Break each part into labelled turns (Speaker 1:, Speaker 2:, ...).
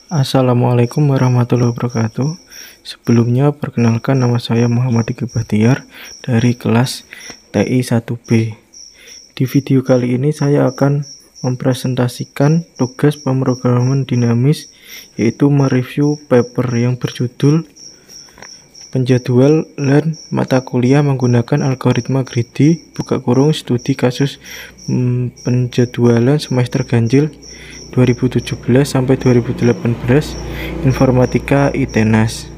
Speaker 1: Assalamualaikum warahmatullahi wabarakatuh. Sebelumnya perkenalkan, nama saya Muhammad Diki Bahtiar dari kelas TI 1B. Di video kali ini saya akan mempresentasikan tugas pemrograman dinamis, yaitu mereview paper yang berjudul penjadwalan mata kuliah menggunakan algoritma greedy (studi kasus penjadwalan semester ganjil 2017 sampai 2018 Informatika ITENAS.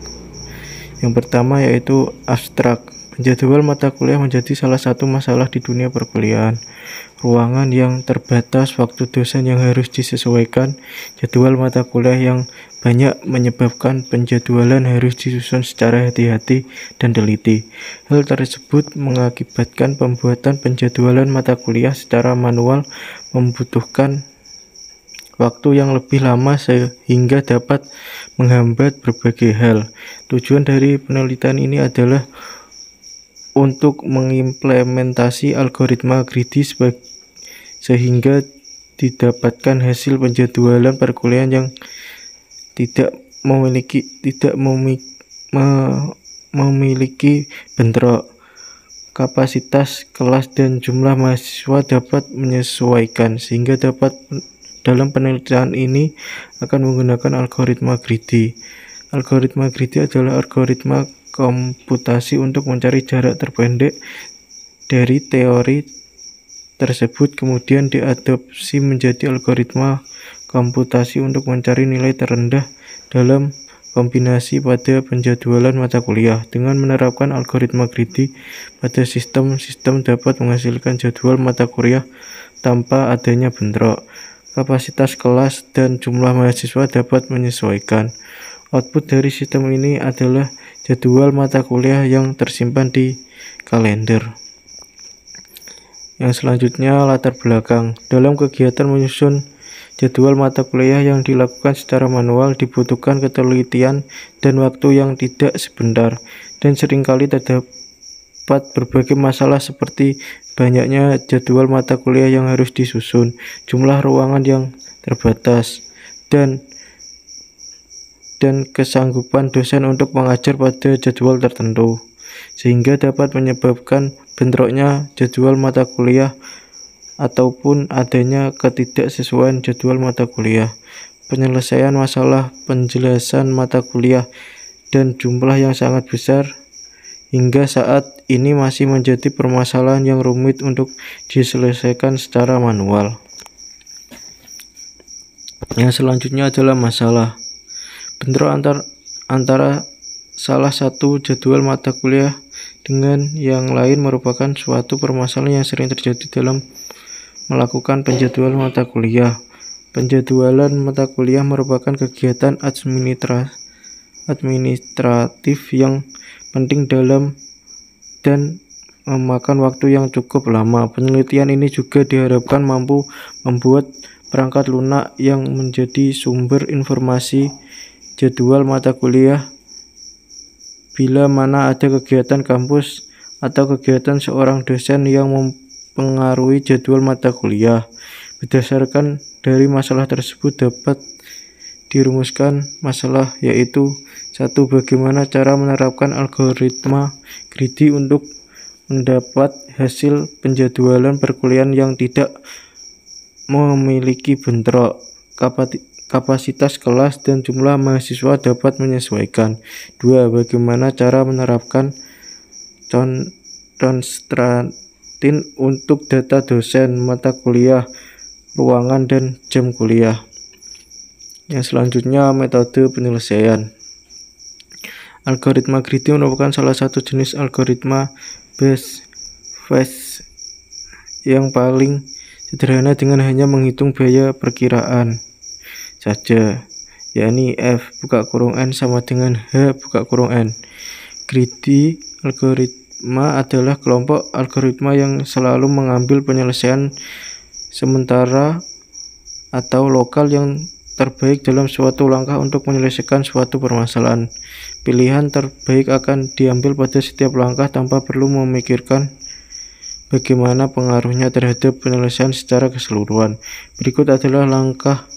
Speaker 1: Yang pertama yaitu abstrak. Penjadwal mata kuliah menjadi salah satu masalah di dunia perkuliahan. Ruangan yang terbatas, waktu dosen yang harus disesuaikan, jadwal mata kuliah yang banyak menyebabkan penjadwalan harus disusun secara hati-hati dan teliti. Hal tersebut mengakibatkan pembuatan penjadwalan mata kuliah secara manual membutuhkan waktu yang lebih lama sehingga dapat menghambat berbagai hal. Tujuan dari penelitian ini adalah untuk mengimplementasi algoritma greedy sehingga didapatkan hasil penjadwalan perkuliahan yang tidak memiliki bentrok. Kapasitas kelas dan jumlah mahasiswa dapat menyesuaikan, sehingga dalam penelitian ini akan menggunakan algoritma greedy. Algoritma greedy adalah algoritma komputasi untuk mencari jarak terpendek dari teori tersebut, kemudian diadopsi menjadi algoritma komputasi untuk mencari nilai terendah dalam kombinasi pada penjadwalan mata kuliah. Dengan menerapkan algoritma greedy pada sistem dapat menghasilkan jadwal mata kuliah tanpa adanya bentrok. Kapasitas kelas dan jumlah mahasiswa dapat menyesuaikan. Output dari sistem ini adalah jadwal mata kuliah yang tersimpan di kalender. Yang selanjutnya, latar belakang. Dalam kegiatan menyusun jadwal mata kuliah yang dilakukan secara manual dibutuhkan ketelitian dan waktu yang tidak sebentar, dan seringkali terdapat berbagai masalah seperti banyaknya jadwal mata kuliah yang harus disusun, jumlah ruangan yang terbatas, dan kesanggupan dosen untuk mengajar pada jadwal tertentu, sehingga dapat menyebabkan bentroknya jadwal mata kuliah ataupun adanya ketidaksesuaian jadwal mata kuliah. Penyelesaian masalah penjelasan mata kuliah dan jumlah yang sangat besar hingga saat ini masih menjadi permasalahan yang rumit untuk diselesaikan secara manual. Yang selanjutnya adalah masalah bentrok antara salah satu jadwal mata kuliah dengan yang lain merupakan suatu permasalahan yang sering terjadi dalam melakukan penjadwalan mata kuliah. Penjadwalan mata kuliah merupakan kegiatan administratif yang penting dan memakan waktu yang cukup lama. Penelitian ini juga diharapkan mampu membuat perangkat lunak yang menjadi sumber informasi jadwal mata kuliah bila mana ada kegiatan kampus atau kegiatan seorang dosen yang mempengaruhi jadwal mata kuliah. Berdasarkan dari masalah tersebut dapat dirumuskan masalah, yaitu 1. Bagaimana cara menerapkan algoritma greedy untuk mendapat hasil penjadwalan perkuliahan yang tidak memiliki bentrok. Kapasitas kelas dan jumlah mahasiswa dapat menyesuaikan. 2. Bagaimana cara menerapkan constraint untuk data dosen, mata kuliah, ruangan, dan jam kuliah. Yang selanjutnya, metode penyelesaian. Algoritma greedy merupakan salah satu jenis algoritma best first yang paling sederhana dengan hanya menghitung biaya perkiraan saja, yakni F (N) sama dengan H (N). Greedy algoritma adalah kelompok algoritma yang selalu mengambil penyelesaian sementara atau lokal yang terbaik dalam suatu langkah untuk menyelesaikan suatu permasalahan. Pilihan terbaik akan diambil pada setiap langkah tanpa perlu memikirkan bagaimana pengaruhnya terhadap penyelesaian secara keseluruhan. Berikut adalah langkah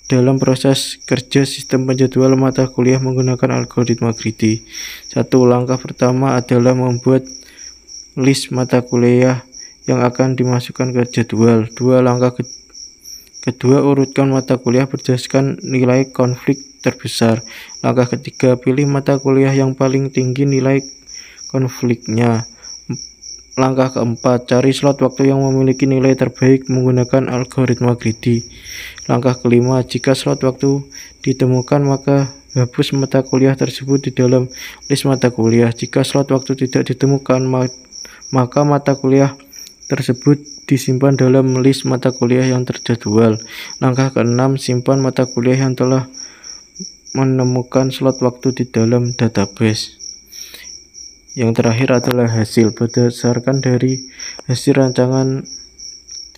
Speaker 1: dalam proses kerja sistem penjadwalan mata kuliah menggunakan algoritma greedy. 1. Langkah pertama adalah membuat list mata kuliah yang akan dimasukkan ke jadwal. 2. Langkah kedua, urutkan mata kuliah berdasarkan nilai konflik terbesar. Langkah ketiga, pilih mata kuliah yang paling tinggi nilai konfliknya. Langkah keempat, cari slot waktu yang memiliki nilai terbaik menggunakan algoritma greedy. Langkah kelima, jika slot waktu ditemukan maka hapus mata kuliah tersebut di dalam list mata kuliah. Jika slot waktu tidak ditemukan, maka mata kuliah tersebut disimpan dalam list mata kuliah yang terjadwal. Langkah keenam, simpan mata kuliah yang telah menemukan slot waktu di dalam database. Yang terakhir adalah hasil. Berdasarkan dari hasil rancangan,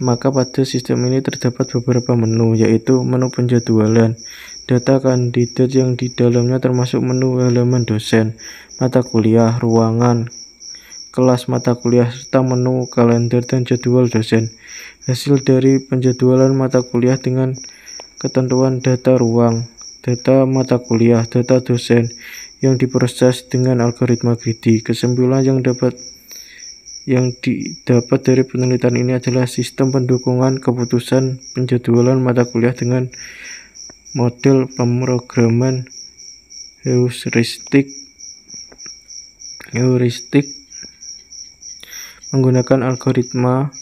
Speaker 1: maka pada sistem ini terdapat beberapa menu, yaitu menu penjadwalan, data kandidat yang di dalamnya termasuk menu halaman dosen, mata kuliah, ruangan, kelas mata kuliah, serta menu kalender dan jadwal dosen. Hasil dari penjadwalan mata kuliah dengan ketentuan data ruang, data mata kuliah, data dosen yang diproses dengan algoritma greedy. Kesimpulan yang didapat dari penelitian ini adalah sistem pendukungan keputusan penjadwalan mata kuliah dengan model pemrograman heuristik menggunakan algoritma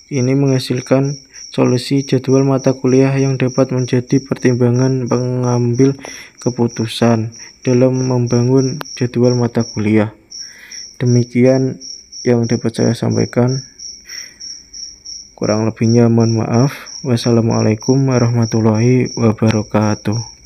Speaker 1: ini menghasilkan solusi jadwal mata kuliah yang dapat menjadi pertimbangan pengambil keputusan dalam membangun jadwal mata kuliah. Demikian yang dapat saya sampaikan. Kurang lebihnya mohon maaf. Wassalamualaikum warahmatullahi wabarakatuh.